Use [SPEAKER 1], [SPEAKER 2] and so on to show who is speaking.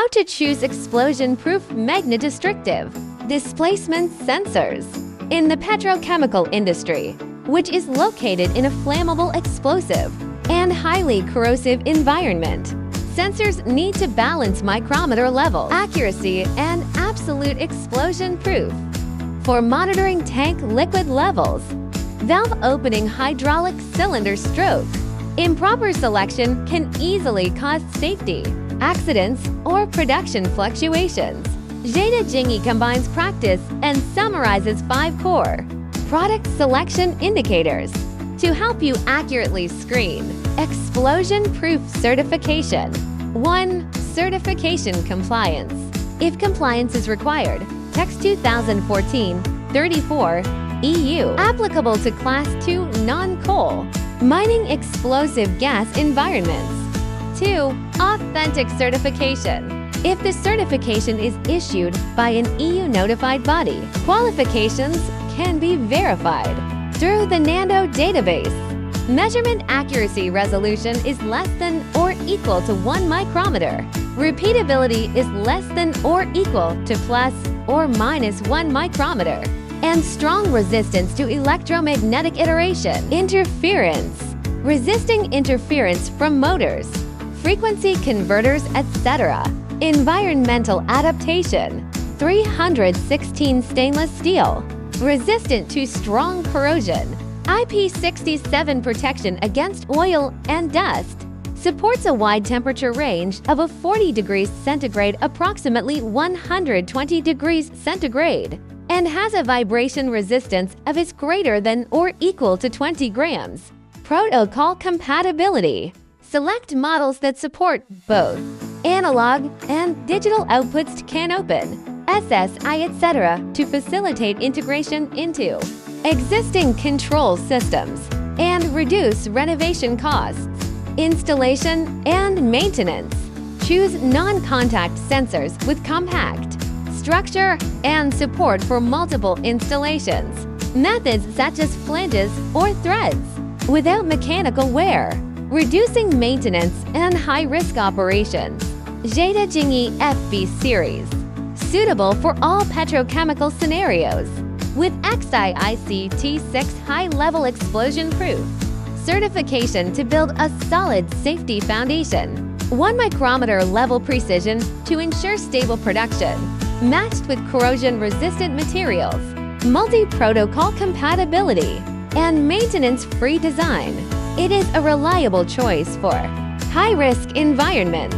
[SPEAKER 1] How to choose explosion-proof magnetostrictive displacement sensors. In the petrochemical industry, which is located in a flammable, explosive, and highly corrosive environment, sensors need to balance micrometer level, accuracy, and absolute explosion-proof. For monitoring tank liquid levels, valve opening, hydraulic cylinder stroke, improper selection can easily cause safety, accidents, or production fluctuations. Jada Jingy combines practice and summarizes 5 core product selection indicators to help you accurately screen. Explosion-proof certification. 1. Certification compliance. If compliance is required, text 2014-34 EU. Applicable to Class 2 non-coal mining explosive gas environments. 2. Authentic certification. If the certification is issued by an EU-notified body, qualifications can be verified through the NANDO database. Measurement accuracy resolution is less than or equal to 1 micrometer. Repeatability is less than or equal to plus or minus 1 micrometer. And strong resistance to electromagnetic iteration. Interference. Resisting interference from motors, frequency converters, etc. Environmental adaptation. 316 stainless steel. Resistant to strong corrosion. IP67 protection against oil and dust. Supports a wide temperature range of 40 degrees centigrade, approximately 120 degrees centigrade, and has a vibration resistance of is greater than or equal to 20 grams. Protocol compatibility. Select models that support both analog and digital outputs, can open SSI, etc. to facilitate integration into existing control systems and reduce renovation costs. Installation and maintenance. Choose non-contact sensors with compact structure and support for multiple installations. Methods such as flanges or threads without mechanical wear, reducing maintenance and high-risk operations. Jada Jingy FB series, suitable for all petrochemical scenarios, with XIIC T6 high-level explosion-proof certification to build a solid safety foundation. 1 micrometer level precision to ensure stable production, matched with corrosion-resistant materials, multi-protocol compatibility, and maintenance-free design. It is a reliable choice for high-risk environments.